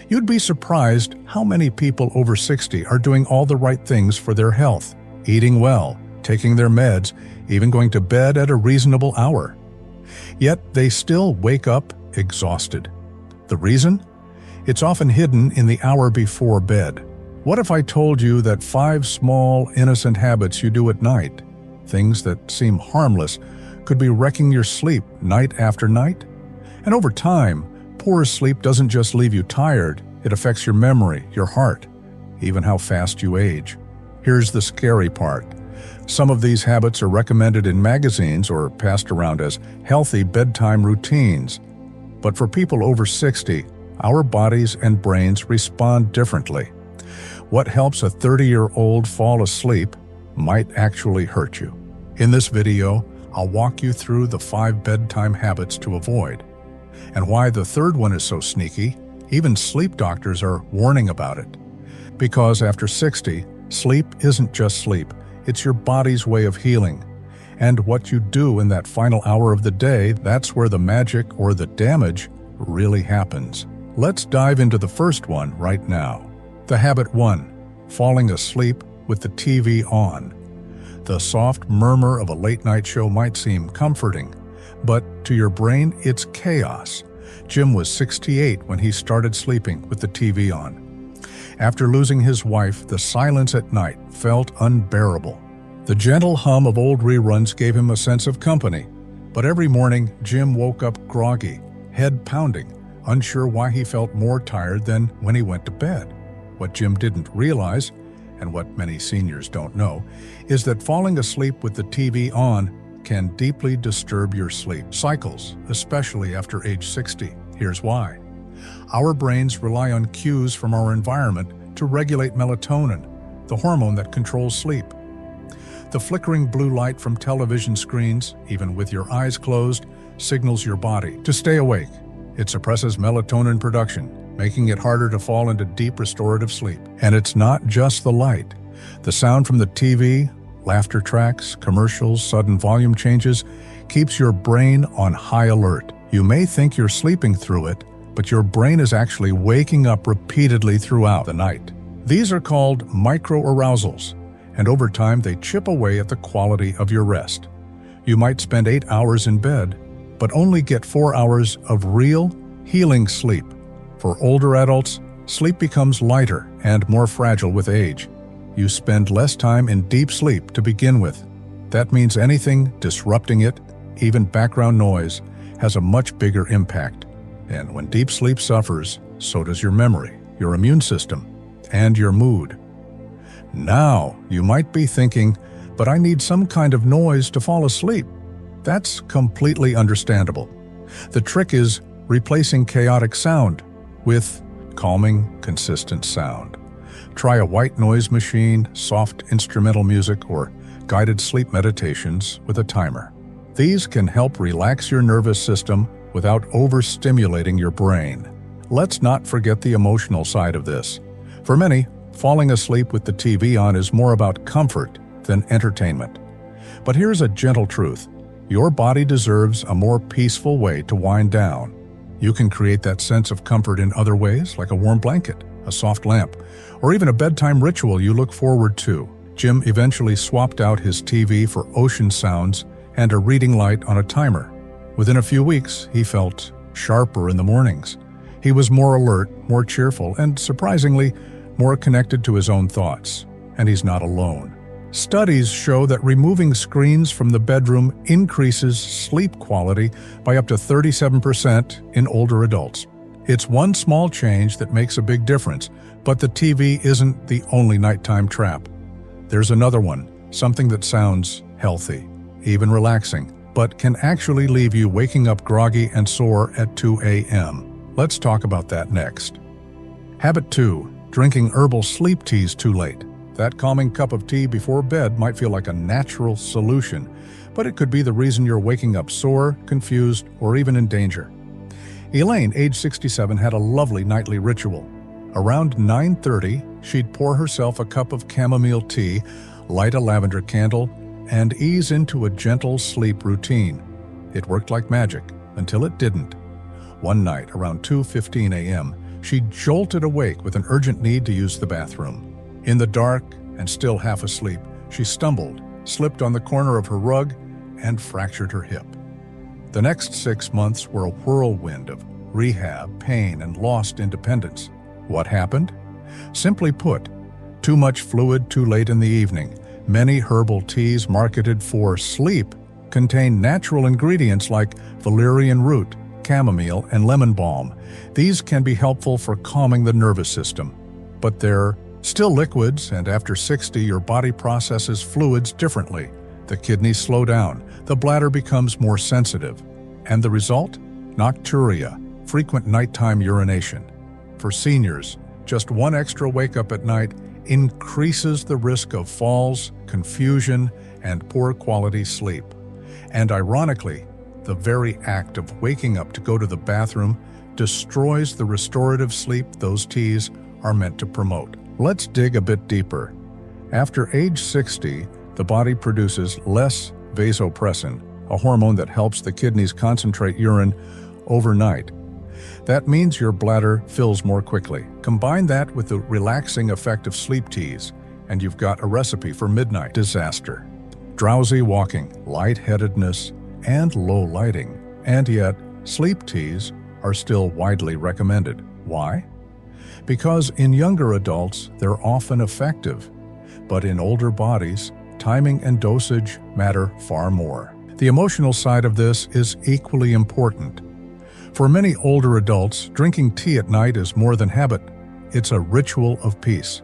You'd be surprised how many people over 60 are doing all the right things for their health, eating well, taking their meds, even going to bed at a reasonable hour. Yet they still wake up exhausted. The reason? It's often hidden in the hour before bed. What if I told you that 5 small, innocent habits you do at night, things that seem harmless, could be wrecking your sleep night after night? And over time, poor sleep doesn't just leave you tired, it affects your memory, your heart, even how fast you age. Here's the scary part. Some of these habits are recommended in magazines or passed around as healthy bedtime routines. But for people over 60, our bodies and brains respond differently. What helps a 30-year-old fall asleep might actually hurt you. In this video, I'll walk you through the 5 bedtime habits to avoid, and why the third one is so sneaky. Even sleep doctors are warning about it. Because after 60, sleep isn't just sleep, it's your body's way of healing. And what you do in that final hour of the day, that's where the magic or the damage really happens. Let's dive into the first one right now. The habit 1, falling asleep with the TV on. The soft murmur of a late-night show might seem comforting, but to your brain, it's chaos. Jim was 68 when he started sleeping with the TV on. After losing his wife, the silence at night felt unbearable. The gentle hum of old reruns gave him a sense of company, but every morning, Jim woke up groggy, head pounding, unsure why he felt more tired than when he went to bed. What Jim didn't realize, and what many seniors don't know, is that falling asleep with the TV on can deeply disturb your sleep cycles, especially after age 60. Here's why. Our brains rely on cues from our environment to regulate melatonin, the hormone that controls sleep. The flickering blue light from television screens, even with your eyes closed, signals your body to stay awake. It suppresses melatonin production, making it harder to fall into deep restorative sleep. And it's not just the light. The sound from the TV, laughter tracks, commercials, sudden volume changes, keeps your brain on high alert. You may think you're sleeping through it, but your brain is actually waking up repeatedly throughout the night. These are called microarousals, and over time they chip away at the quality of your rest. You might spend 8 hours in bed, but only get 4 hours of real, healing sleep. For older adults, sleep becomes lighter and more fragile with age. You spend less time in deep sleep to begin with. That means anything disrupting it, even background noise, has a much bigger impact. And when deep sleep suffers, so does your memory, your immune system, and your mood. Now, you might be thinking, but I need some kind of noise to fall asleep. That's completely understandable. The trick is replacing chaotic sound with calming, consistent sound. Try a white noise machine, soft instrumental music, or guided sleep meditations with a timer. These can help relax your nervous system without overstimulating your brain. Let's not forget the emotional side of this. For many, falling asleep with the TV on is more about comfort than entertainment. But here's a gentle truth. Your body deserves a more peaceful way to wind down. You can create that sense of comfort in other ways, like a warm blanket, a soft lamp, or even a bedtime ritual you look forward to. Jim eventually swapped out his TV for ocean sounds and a reading light on a timer. Within a few weeks, he felt sharper in the mornings. He was more alert, more cheerful, and surprisingly, more connected to his own thoughts. And he's not alone. Studies show that removing screens from the bedroom increases sleep quality by up to 37% in older adults. It's one small change that makes a big difference, but the TV isn't the only nighttime trap. There's another one, something that sounds healthy, even relaxing, but can actually leave you waking up groggy and sore at 2 a.m. Let's talk about that next. Habit 2, drinking herbal sleep teas too late. That calming cup of tea before bed might feel like a natural solution, but it could be the reason you're waking up sore, confused, or even in danger. Elaine, age 67, had a lovely nightly ritual. Around 9:30, she'd pour herself a cup of chamomile tea, light a lavender candle, and ease into a gentle sleep routine. It worked like magic, until it didn't. One night, around 2:15 a.m., She jolted awake with an urgent need to use the bathroom. In the dark and still half asleep, she stumbled, slipped on the corner of her rug, and fractured her hip. The next 6 months were a whirlwind of rehab, pain, and lost independence. What happened? Simply put, too much fluid too late in the evening. Many herbal teas marketed for sleep contain natural ingredients like valerian root, chamomile, and lemon balm. These can be helpful for calming the nervous system. But they're still liquids, and after 60, your body processes fluids differently. The kidneys slow down, the bladder becomes more sensitive. And the result? Nocturia, frequent nighttime urination. For seniors, just one extra wake-up at night increases the risk of falls, confusion, and poor quality sleep. And ironically, the very act of waking up to go to the bathroom destroys the restorative sleep those teas are meant to promote. Let's dig a bit deeper. After age 60, the body produces less vasopressin, a hormone that helps the kidneys concentrate urine overnight. That means your bladder fills more quickly. Combine that with the relaxing effect of sleep teas, and you've got a recipe for midnight disaster. Drowsy walking, lightheadedness, and low lighting. And yet, sleep teas are still widely recommended. Why? Because in younger adults, they're often effective. But in older bodies, timing and dosage matter far more. The emotional side of this is equally important. For many older adults, drinking tea at night is more than habit. It's a ritual of peace.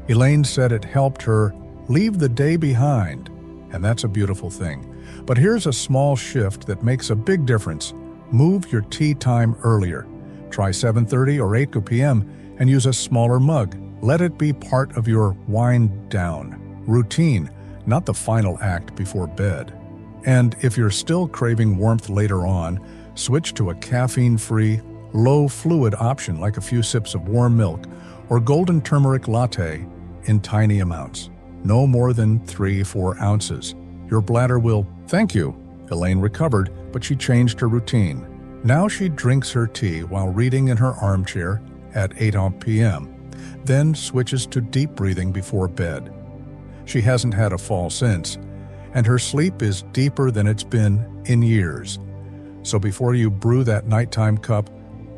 Elaine said it helped her leave the day behind, and that's a beautiful thing. But here's a small shift that makes a big difference. Move your tea time earlier. Try 7:30 or 8 p.m. and use a smaller mug. Let it be part of your wind-down routine, not the final act before bed. And if you're still craving warmth later on, switch to a caffeine-free, low-fluid option like a few sips of warm milk or golden turmeric latte in tiny amounts. No more than 3-4 ounces. Your bladder will thank you. Elaine recovered, but she changed her routine. Now she drinks her tea while reading in her armchair at 8 p.m., then switches to deep breathing before bed. She hasn't had a fall since, and her sleep is deeper than it's been in years. So before you brew that nighttime cup,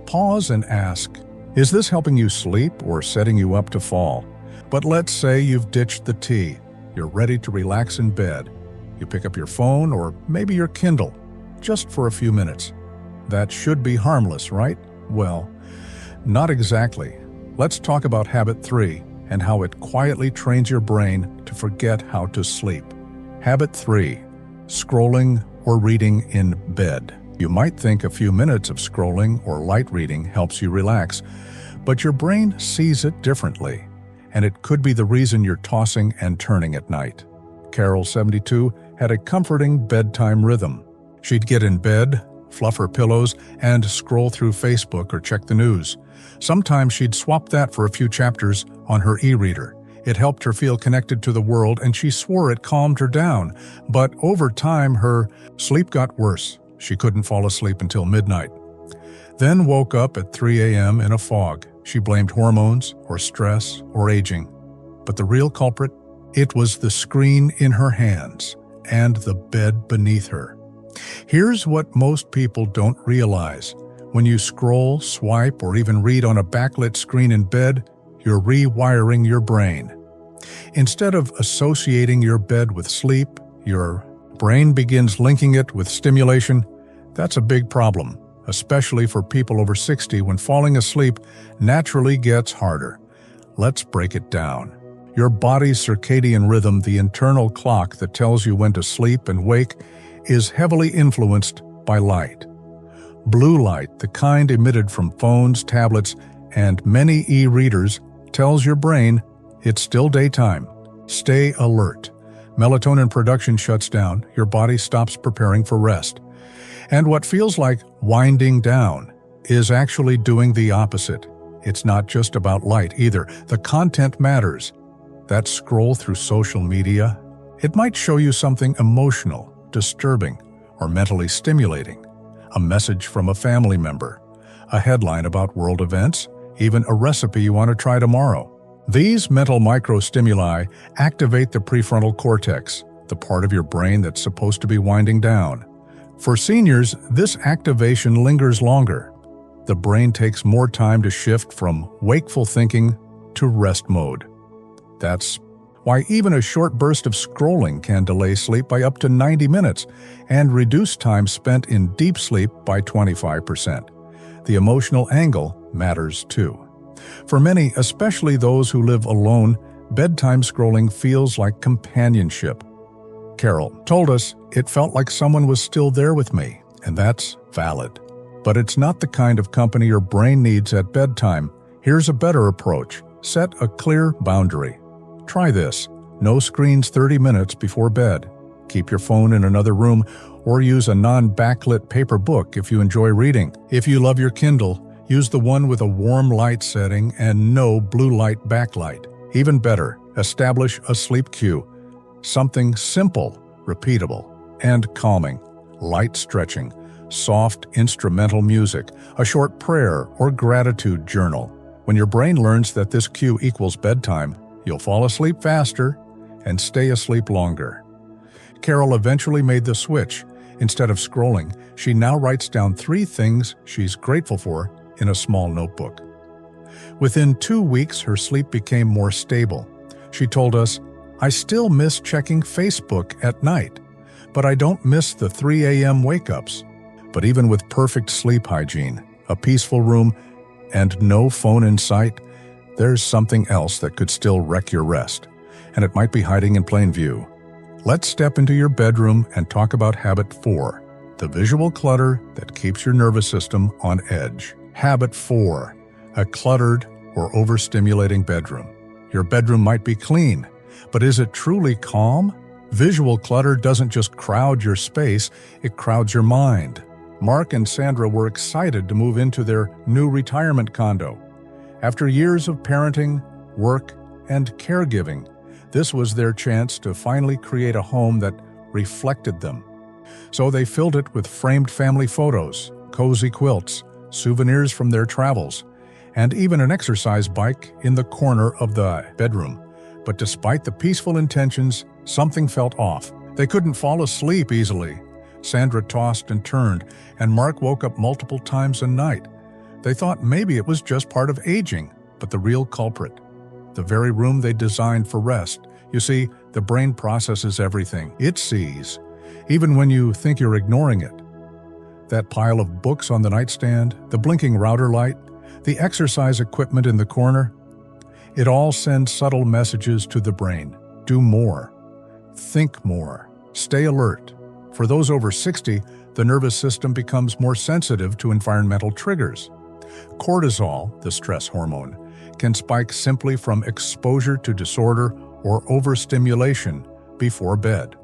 pause and ask, is this helping you sleep or setting you up to fall? But let's say you've ditched the tea. You're ready to relax in bed. You pick up your phone or maybe your Kindle, just for a few minutes. That should be harmless, right? Well, not exactly. Let's talk about habit 3 and how it quietly trains your brain to forget how to sleep. Habit 3, scrolling or reading in bed. You might think a few minutes of scrolling or light reading helps you relax, but your brain sees it differently, and it could be the reason you're tossing and turning at night. Carol, 72, had a comforting bedtime rhythm. She'd get in bed, fluff her pillows, and scroll through Facebook or check the news. Sometimes she'd swap that for a few chapters on her e-reader. It helped her feel connected to the world, and she swore it calmed her down. But over time, her sleep got worse. She couldn't fall asleep until midnight. Then woke up at 3 a.m. in a fog. She blamed hormones or stress or aging. But the real culprit? It was the screen in her hands and the bed beneath her. Here's what most people don't realize. When you scroll, swipe, or even read on a backlit screen in bed, you're rewiring your brain. Instead of associating your bed with sleep, your brain begins linking it with stimulation. That's a big problem, especially for people over 60 when falling asleep naturally gets harder. Let's break it down. Your body's circadian rhythm, the internal clock that tells you when to sleep and wake, is heavily influenced by light. Blue light, the kind emitted from phones, tablets, and many e-readers, tells your brain it's still daytime. Stay alert. Melatonin production shuts down, your body stops preparing for rest. And what feels like winding down is actually doing the opposite. It's not just about light either. The content matters. That scroll through social media, it might show you something emotional, disturbing, or mentally stimulating. A message from a family member, a headline about world events. even a recipe you want to try tomorrow. These mental microstimuli activate the prefrontal cortex, the part of your brain that's supposed to be winding down. For seniors, this activation lingers longer. The brain takes more time to shift from wakeful thinking to rest mode. That's why even a short burst of scrolling can delay sleep by up to 90 minutes and reduce time spent in deep sleep by 25%. The emotional angle matters too. For many, especially those who live alone, bedtime scrolling feels like companionship. Carol told us it felt like someone was still there with me, and that's valid. But it's not the kind of company your brain needs at bedtime. Here's a better approach. Set a clear boundary. Try this. No screens 30 minutes before bed. Keep your phone in another room or use a non-backlit paper book if you enjoy reading. If you love your Kindle, use the one with a warm light setting and no blue light backlight. Even better, establish a sleep cue. Something simple, repeatable, and calming. Light stretching, soft instrumental music, a short prayer or gratitude journal. When your brain learns that this cue equals bedtime, you'll fall asleep faster and stay asleep longer. Carol eventually made the switch. Instead of scrolling, she now writes down 3 things she's grateful for in a small notebook. Within 2 weeks, her sleep became more stable. She told us, "I still miss checking Facebook at night, but I don't miss the 3 a.m. wake-ups." But even with perfect sleep hygiene, a peaceful room, and no phone in sight, there's something else that could still wreck your rest, and it might be hiding in plain view. Let's step into your bedroom and talk about habit 4, the visual clutter that keeps your nervous system on edge. Habit 4, a cluttered or overstimulating bedroom. Your bedroom might be clean, but is it truly calm? Visual clutter doesn't just crowd your space, it crowds your mind. Mark and Sandra were excited to move into their new retirement condo. After years of parenting, work, and caregiving, this was their chance to finally create a home that reflected them. So they filled it with framed family photos, cozy quilts, souvenirs from their travels, and even an exercise bike in the corner of the bedroom. But despite the peaceful intentions, something felt off. They couldn't fall asleep easily. Sandra tossed and turned, and Mark woke up multiple times a night. They thought maybe it was just part of aging, but the real culprit, the very room they designed for rest. You see, the brain processes everything. It sees, even when you think you're ignoring it. That pile of books on the nightstand, the blinking router light, the exercise equipment in the corner, it all sends subtle messages to the brain. Do more. Think more. Stay alert. For those over 60, the nervous system becomes more sensitive to environmental triggers. Cortisol, the stress hormone, can spike simply from exposure to disorder or overstimulation before bed.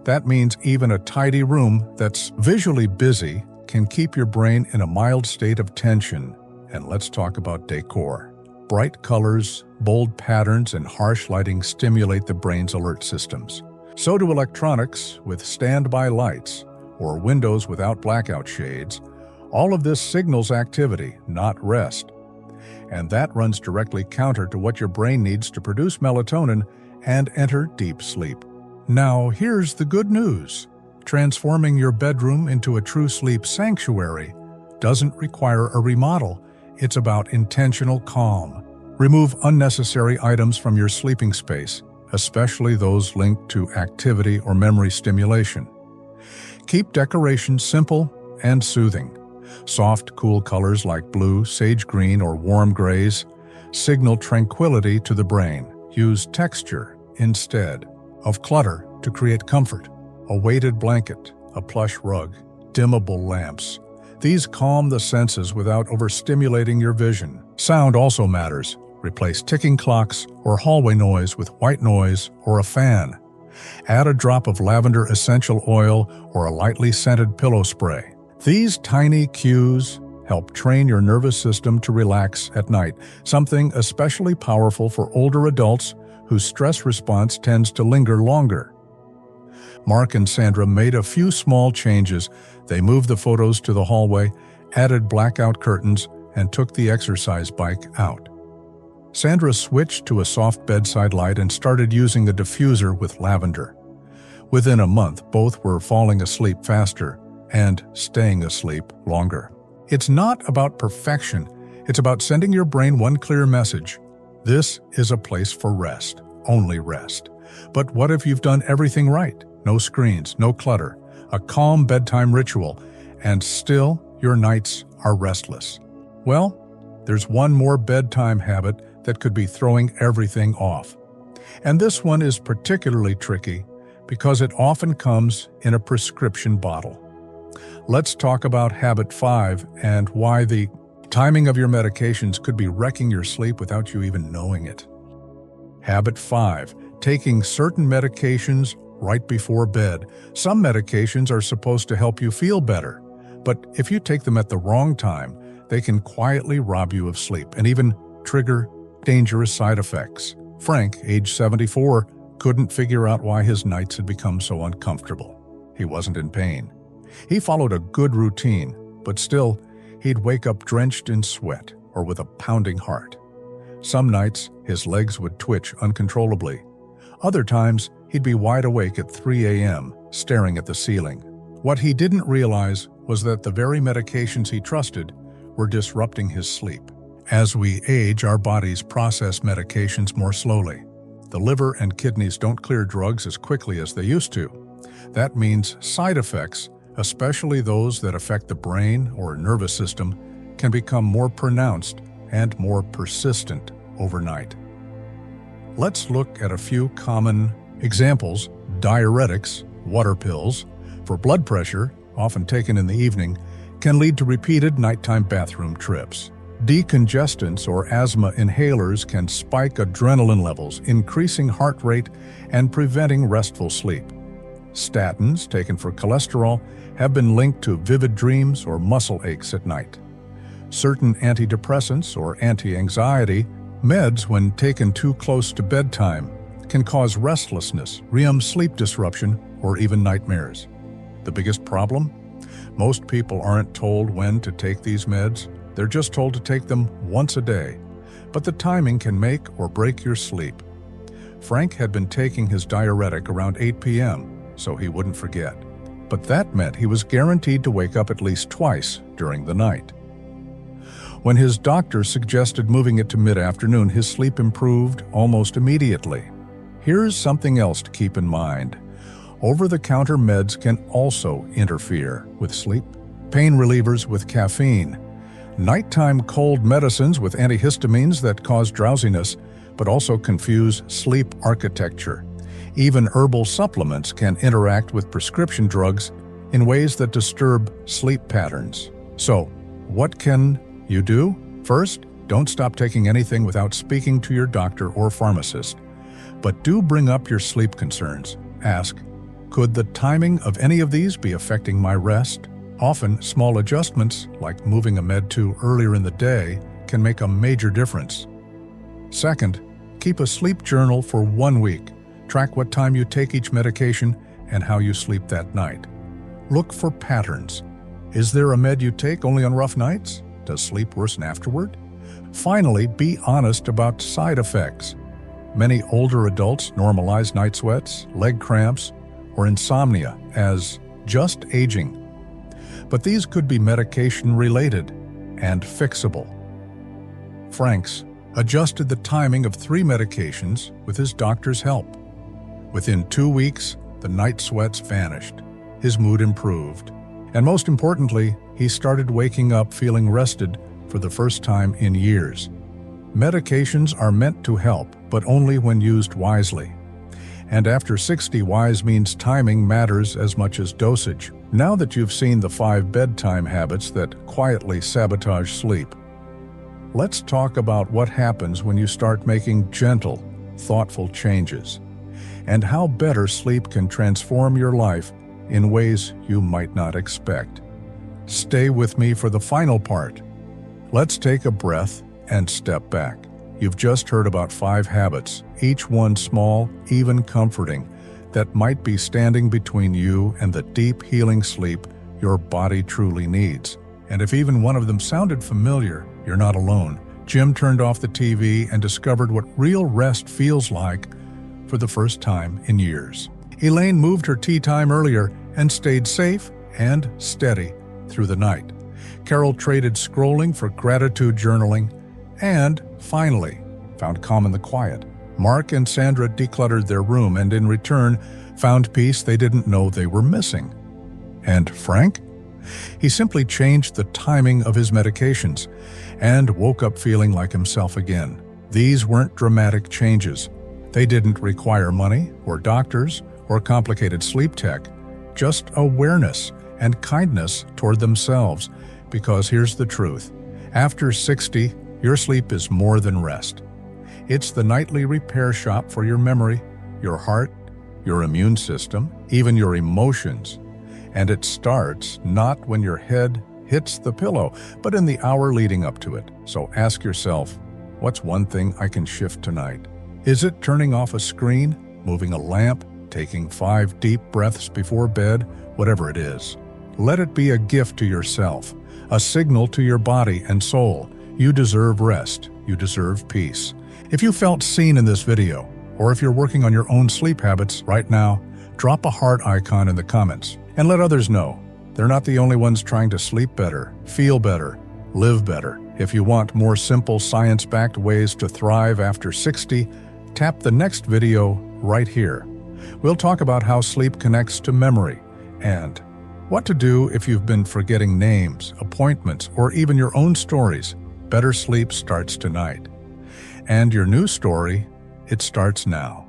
That means even a tidy room that's visually busy can keep your brain in a mild state of tension. And let's talk about decor. Bright colors, bold patterns, and harsh lighting stimulate the brain's alert systems. So do electronics with standby lights or windows without blackout shades. All of this signals activity, not rest. And that runs directly counter to what your brain needs to produce melatonin and enter deep sleep. Now, here's the good news. Transforming your bedroom into a true sleep sanctuary doesn't require a remodel. It's about intentional calm. Remove unnecessary items from your sleeping space, especially those linked to activity or memory stimulation. Keep decorations simple and soothing. Soft, cool colors like blue, sage green, or warm grays signal tranquility to the brain. Use texture instead of clutter to create comfort. A weighted blanket, a plush rug, dimmable lamps. These calm the senses without overstimulating your vision. Sound also matters. Replace ticking clocks or hallway noise with white noise or a fan. Add a drop of lavender essential oil or a lightly scented pillow spray. These tiny cues help train your nervous system to relax at night, something especially powerful for older adults whose stress response tends to linger longer. Mark and Sandra made a few small changes. They moved the photos to the hallway, added blackout curtains, and took the exercise bike out. Sandra switched to a soft bedside light and started using a diffuser with lavender. Within a month, both were falling asleep faster and staying asleep longer. It's not about perfection. It's about sending your brain one clear message. This is a place for rest, only rest. But what if you've done everything right? No screens, no clutter, a calm bedtime ritual, and still your nights are restless. Well, there's one more bedtime habit that could be throwing everything off. And this one is particularly tricky because it often comes in a prescription bottle. Let's talk about habit 5 and why the timing of your medications could be wrecking your sleep without you even knowing it. Habit 5. Taking certain medications right before bed. Some medications are supposed to help you feel better, but if you take them at the wrong time, they can quietly rob you of sleep and even trigger dangerous side effects. Frank, age 74, couldn't figure out why his nights had become so uncomfortable. He wasn't in pain. He followed a good routine, but still, he'd wake up drenched in sweat or with a pounding heart. Some nights, his legs would twitch uncontrollably. Other times, he'd be wide awake at 3 a.m., staring at the ceiling. What he didn't realize was that the very medications he trusted were disrupting his sleep. As we age, our bodies process medications more slowly. The liver and kidneys don't clear drugs as quickly as they used to. That means side effects, especially those that affect the brain or nervous system, can become more pronounced and more persistent overnight. Let's look at a few common examples. Diuretics, water pills, for blood pressure, often taken in the evening, can lead to repeated nighttime bathroom trips. Decongestants or asthma inhalers can spike adrenaline levels, increasing heart rate and preventing restful sleep. Statins, taken for cholesterol, have been linked to vivid dreams or muscle aches at night. Certain antidepressants or anti-anxiety meds, when taken too close to bedtime, can cause restlessness, REM sleep disruption, or even nightmares. The biggest problem? Most people aren't told when to take these meds. They're just told to take them once a day. But the timing can make or break your sleep. Frank had been taking his diuretic around 8 p.m., so he wouldn't forget. But that meant he was guaranteed to wake up at least twice during the night. When his doctor suggested moving it to mid-afternoon, his sleep improved almost immediately. Here's something else to keep in mind. Over-the-counter meds can also interfere with sleep. Pain relievers with caffeine, nighttime cold medicines with antihistamines that cause drowsiness, but also confuse sleep architecture. Even herbal supplements can interact with prescription drugs in ways that disturb sleep patterns. So, what can you do? First, don't stop taking anything without speaking to your doctor or pharmacist. But do bring up your sleep concerns. Ask, could the timing of any of these be affecting my rest? Often, small adjustments, like moving a med to earlier in the day, can make a major difference. Second, keep a sleep journal for 1 week. Track what time you take each medication and how you sleep that night. Look for patterns. Is there a med you take only on rough nights? Does sleep worsen afterward? Finally, be honest about side effects. Many older adults normalize night sweats, leg cramps, or insomnia as just aging. But these could be medication-related and fixable. Franks adjusted the timing of 3 medications with his doctor's help. Within 2 weeks, the night sweats vanished. His mood improved. And most importantly, he started waking up feeling rested for the first time in years. Medications are meant to help, but only when used wisely. And after 60, wise means timing matters as much as dosage. Now that you've seen the 5 bedtime habits that quietly sabotage sleep, let's talk about what happens when you start making gentle, thoughtful changes, and how better sleep can transform your life in ways you might not expect. Stay with me for the final part. Let's take a breath and step back. You've just heard about 5 habits, each one small, even comforting, that might be standing between you and the deep healing sleep your body truly needs. And if even one of them sounded familiar, you're not alone. Jim turned off the TV and discovered what real rest feels like for the first time in years. Elaine moved her tea time earlier and stayed safe and steady through the night. Carol traded scrolling for gratitude journaling and, finally, found calm in the quiet. Mark and Sandra decluttered their room and, in return, found peace they didn't know they were missing. And Frank? He simply changed the timing of his medications and woke up feeling like himself again. These weren't dramatic changes. They didn't require money or doctors or complicated sleep tech, just awareness and kindness toward themselves. Because here's the truth. After 60, your sleep is more than rest. It's the nightly repair shop for your memory, your heart, your immune system, even your emotions. And it starts not when your head hits the pillow, but in the hour leading up to it. So ask yourself, what's one thing I can shift tonight? Is it turning off a screen, moving a lamp, taking 5 deep breaths before bed? Whatever it is, let it be a gift to yourself, a signal to your body and soul. You deserve rest. You deserve peace. If you felt seen in this video, or if you're working on your own sleep habits right now, drop a heart icon in the comments and let others know. They're not the only ones trying to sleep better, feel better, live better. If you want more simple, science-backed ways to thrive after 60, tap the next video right here. We'll talk about how sleep connects to memory and what to do if you've been forgetting names, appointments, or even your own stories. Better sleep starts tonight. And your new story, it starts now.